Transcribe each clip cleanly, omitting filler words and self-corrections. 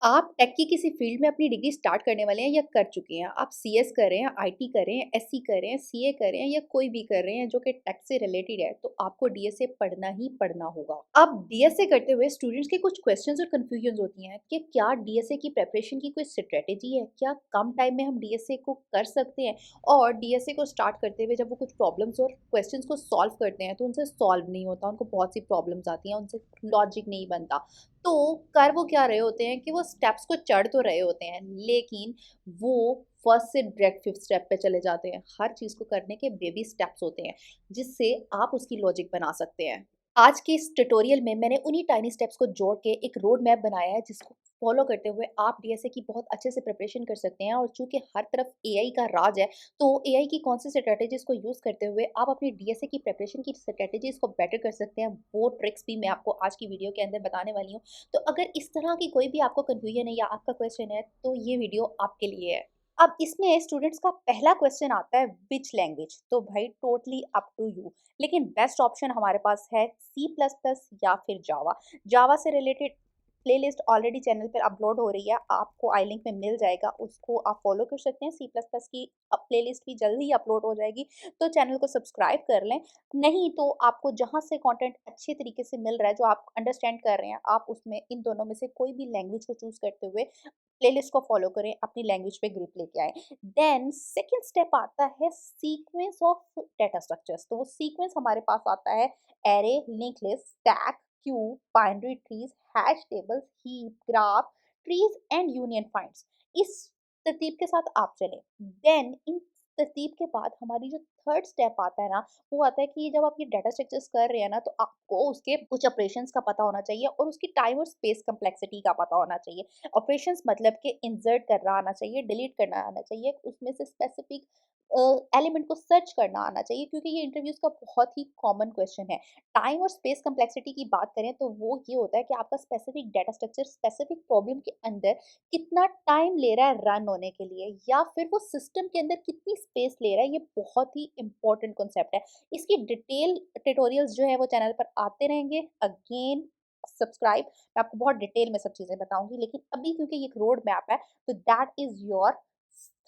आप टेक की किसी फील्ड में अपनी डिग्री स्टार्ट करने वाले हैं या कर चुके हैं। आप सीएस कर रहे हैं, आईटी कर रहे हैं, एसई कर रहे हैं, सीए कर रहे हैं या कोई भी कर रहे हैं जो कि टेक से रिलेटेड है, तो आपको डीएसए पढ़ना ही पढ़ना होगा। अब डीएसए करते हुए स्टूडेंट्स के कुछ क्वेश्चंस और कंफ्यूजन्स होती हैं कि क्या डीएसए की प्रिपरेशन की कोई स्ट्रेटेजी है? क्या कम टाइम में हम डीएसए को कर सकते हैं? और डीएसए को स्टार्ट करते हुए जब वो कुछ प्रॉब्लम्स और क्वेश्चंस को सॉल्व करते हैं, तो उनसे सॉल्व नहीं होता, उनको बहुत सी प्रॉब्लम्स आती हैं, उनसे लॉजिक नहीं बनता। तो कर वो क्या रहे होते हैं कि वो स्टेप्स को चढ़ तो रहे होते हैं, लेकिन वो फर्स्ट से डायरेक्ट फिफ्थ स्टेप पे चले जाते हैं। हर चीज़ को करने के बेबी स्टेप्स होते हैं, जिससे आप उसकी लॉजिक बना सकते हैं। आज के इस ट्यूटोरियल में मैंने उन्हीं टाइनी स्टेप्स को जोड़ के एक रोड मैप बनाया है, जिसको फॉलो करते हुए आप डीएसए की बहुत अच्छे से प्रिपरेशन कर सकते हैं। और चूंकि हर तरफ एआई का राज है, तो एआई की कौन सी स्ट्रेटेजीज को यूज करते हुए आप अपनी डीएसए की प्रिपरेशन की स्ट्रेटेजीज को बेटर कर सकते हैं, वो ट्रिक्स भी मैं आपको आज की वीडियो के अंदर बताने वाली हूँ। तो अगर इस तरह की कोई भी आपको कंफ्यूजन है या आपका क्वेश्चन है, तो ये वीडियो आपके लिए है। अब इसमें स्टूडेंट्स का पहला क्वेश्चन आता है, विच लैंग्वेज? तो भाई टोटली अप टू यू, लेकिन बेस्ट ऑप्शन हमारे पास है सी प्लस प्लस या फिर जावा। जावा से रिलेटेड प्लेलिस्ट ऑलरेडी चैनल पर अपलोड हो रही है, आपको आई लिंक में मिल जाएगा, उसको आप फॉलो कर सकते हैं। सी प्लस प्लस की प्लेलिस्ट भी जल्दी ही अपलोड हो जाएगी, तो चैनल को सब्सक्राइब कर लें। नहीं तो आपको जहाँ से कंटेंट अच्छे तरीके से मिल रहा है, जो आप अंडरस्टैंड कर रहे हैं, आप उसमें इन दोनों में से कोई भी लैंग्वेज को चूज करते हुए प्लेलिस्ट को फॉलो करें, अपनी लैंग्वेज पे ग्रिप लेके आए। देन सेकंड स्टेप आता है सीक्वेंस ऑफ डेटा स्ट्रक्चर्स। तो वो सीक्वेंस हमारे पास आता है array, link list, stack, Q, binary trees, hash tables, heap, graph, trees and union finds. इस तरतीब के साथ आप चलें। देन इन तरतीब के बाद हमारी जो थर्ड स्टेप आता है ना, वो आता है कि जब आप ये डाटा स्ट्रक्चर्स कर रहे हैं ना, तो आपको उसके कुछ ऑपरेशंस का पता होना चाहिए और उसकी टाइम और स्पेस कम्प्लेक्सिटी का पता होना चाहिए। ऑपरेशंस मतलब कि इंसर्ट करना आना चाहिए, डिलीट करना आना चाहिए, उसमें से स्पेसिफिक एलिमेंट को सर्च करना आना चाहिए, क्योंकि ये इंटरव्यूज का बहुत ही कॉमन क्वेश्चन है। टाइम और स्पेस कम्प्लेक्सिटी की बात करें तो वो ये होता है कि आपका specific data structure specific problem के अंदर कितना टाइम ले रहा है रन होने के लिए, या फिर वो सिस्टम के अंदर कितनी स्पेस ले रहा है। ये बहुत ही इंपॉर्टेंट कॉन्सेप्ट है। इसकी डिटेल ट्यूटोरियल्स जो है वो चैनल पर आते रहेंगे। अगेन सब्सक्राइब, मैं आपको बहुत डिटेल में सब चीजें बताऊंगी, लेकिन अभी क्योंकि ये एक रोड मैप है, तो that is your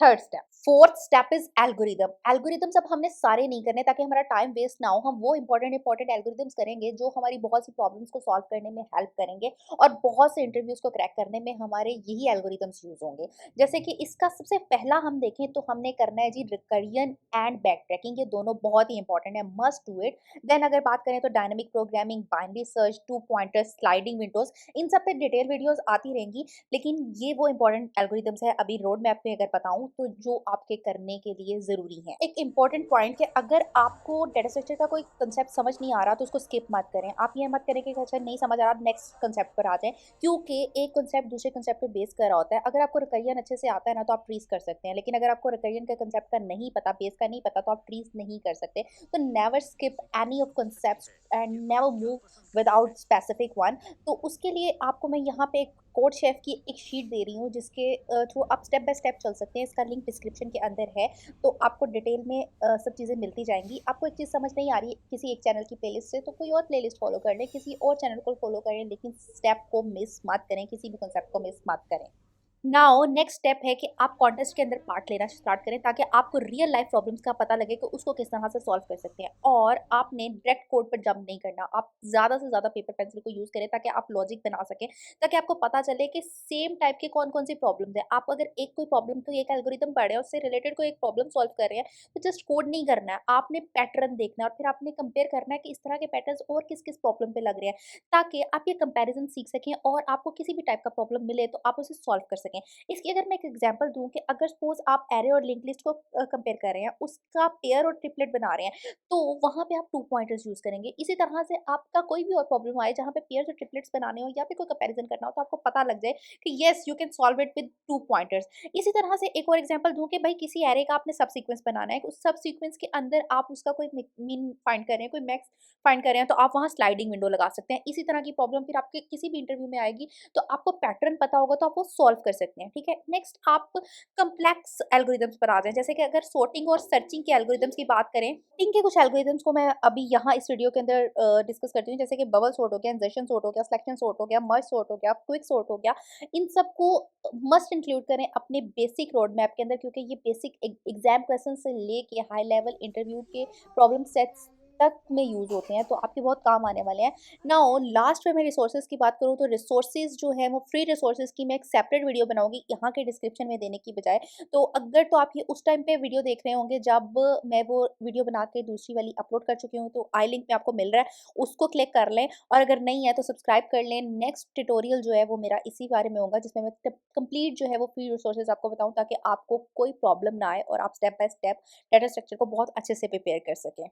third step. Fourth step is algorithm. Algorithms अब हमने सारे नहीं करने ताकि हमारा टाइम वेस्ट ना हो। हम वो इंपॉर्टेंट एल्गोरिदम्स करेंगे जो हमारी बहुत सी प्रॉब्लम्स को सॉल्व करने में हेल्प करेंगे, और बहुत से इंटरव्यूज को क्रैक करने में हमारे यही एल्गोरिदम्स यूज होंगे। जैसे कि इसका सबसे पहला हम देखें तो हमने करना है जी रिकरियन एंड बैक ट्रैकिंग। ये दोनों बहुत ही इंपॉर्टेंट है, मस्ट डू इट। देन अगर बात करें तो dynamic programming, binary search, two pointer, sliding windows, इन सब पे डिटेल वीडियोस आती रहेंगी। लेकिन ये वो इंपॉर्टेंट एल्गोरिदम्स है, अभी रोड मैप में अगर बताऊं तो, जो आपके करने के लिए जरूरी है। एक इंपॉर्टेंट पॉइंट कि अगर आपको डाटा स्ट्रक्चर का कोई कंसेप्ट समझ नहीं आ रहा तो उसको स्किप मत करें। आप ये मत करें कि अच्छा नहीं समझ आ रहा, नेक्स्ट कंसेप्ट पर आ जाएं, क्योंकि एक कंसेप्ट दूसरे कंसेप्ट पे बेस कर रहा होता है। अगर आपको रिकरियन अच्छे से आता है ना, तो आप ट्रीज कर सकते हैं, लेकिन अगर आपको रिकरियन का कंसेप्ट का नहीं पता, बेस का नहीं पता, तो आप ट्रीज नहीं कर सकते। तो never skip any of concept and never move without specific one. तो उसके लिए आपको मैं यहाँ पे एक कोड शेफ की एक शीट दे रही हूँ, जिसके थ्रू आप स्टेप बाय स्टेप चल सकते हैं। इसका लिंक डिस्क्रिप्शन के अंदर है, तो आपको डिटेल में सब चीज़ें मिलती जाएंगी। आपको एक चीज़ समझ नहीं आ रही किसी एक चैनल की प्लेलिस्ट से, तो कोई और प्लेलिस्ट फॉलो कर लें, किसी और चैनल को फॉलो करें, लेकिन स्टेप को मिस मत करें, किसी भी कॉन्सेप्ट को मिस मत करें। नाउ नेक्स्ट स्टेप है कि आप कॉन्टेस्ट के अंदर पार्ट लेना स्टार्ट करें, ताकि आपको रियल लाइफ प्रॉब्लम्स का पता लगे कि उसको किस तरह से सॉल्व कर सकते हैं। और आपने डायरेक्ट कोड पर जंप नहीं करना, आप ज़्यादा से ज़्यादा पेपर पेंसिल को यूज़ करें ताकि आप लॉजिक बना सकें, ताकि आपको पता चले कि सेम टाइप के कौन कौन सी प्रॉब्लम्स है। आप अगर एक कोई प्रॉब्लम तो एक एल्गोरिदम पढ़े और उससे रिलेटेड कोई एक प्रॉब्लम सॉल्व कर रहे हैं, तो जस्ट कोड नहीं करना है, आपने पैटर्न देखना है और फिर आपने कंपेयर करना है कि इस तरह के पैटर्न और किस किस प्रॉब्लम पे लग रहे हैं, ताकि आप ये कंपेरिजन सीख सकें और आपको किसी भी टाइप का प्रॉब्लम मिले तो आप उसे सॉल्व कर सकें। इसकी अगर मैं एक एग्जांपल दूं कि अगर सपोज आप एरे और लिंक लिस्ट को कंपेयर कर रहे हैं, उसका पेयर और ट्रिपलेट बना रहे हैं, तो वहां पे आप टू पॉइंटर्स यूज करेंगे। इसी तरह से आपका कोई भी और प्रॉब्लम आए जहां पे पेयर्स और ट्रिपलेट्स बनाने हो या फिर कोई कंपैरिजन करना हो, तो आपको पता लग जाए कि yes you can solve it with two pointers. इसी तरह से एक और एग्जांपल दूं कि भाई किसी एरे का आपने सब सीक्वेंस बनाना है, उस सब सीक्वेंस के अंदर आप उसका कोई मीन फाइंड कर रहे हैं, कोई मैक्स फाइंड कर रहे हैं, तो आप वहां स्लाइडिंग विंडो लगा सकते हैं। इसी तरह की प्रॉब्लम फिर आपके किसी भी इंटरव्यू में आएगी, तो आपको पैटर्न पता होगा तो आप वो सॉल्व कर सकते हैं, ठीक है। नेक्स्ट आप कम्प्लेक्स एल्गोरिदम्स पर आ जाएं, जैसे कि अगर sorting और सर्चिंग के एल्गोरिदम्स की बात करें, इनके कुछ एल्गोरिदम्स को मैं अभी यहाँ इस वीडियो के अंदर डिस्कस करती हूँ, जैसे कि बबल सॉर्ट हो गया, इंजर्शन सॉर्ट हो गया, सिलेक्शन सॉर्ट हो गया, मर्ज सॉर्ट हो गया, क्विक सॉर्ट हो गया। इन सबको मस्ट इंक्लूड करें अपने बेसिक रोड मैप के अंदर, क्योंकि ये बेसिक एग्जाम क्वेश्चन से लेके हाई लेवल इंटरव्यू के प्रॉब्लम सेट्स तक में यूज होते हैं, तो आपके बहुत काम आने वाले हैं। नाउ लास्ट में मैं रिसोर्सेज की बात करूँ, तो रिसोर्सेज जो है वो फ्री रिसोर्सेज की मैं एक सेपरेट वीडियो बनाऊंगी यहाँ के डिस्क्रिप्शन में देने की बजाय। तो अगर तो आप ये उस टाइम पे वीडियो देख रहे होंगे जब मैं वो वीडियो बना के दूसरी वाली अपलोड कर चुकी हूँ, तो आई लिंक में आपको मिल रहा है, उसको क्लिक कर लें। और अगर नहीं है तो सब्सक्राइब कर लें। नेक्स्ट ट्यूटोरियल जो है वो मेरा इसी बारे में होगा, जिसमें मैं कंप्लीट जो है वो फ्री रिसोर्सेज आपको बताऊं, ताकि आपको कोई प्रॉब्लम ना आए और आप step by step data structure को बहुत अच्छे से प्रिपेयर कर सकें।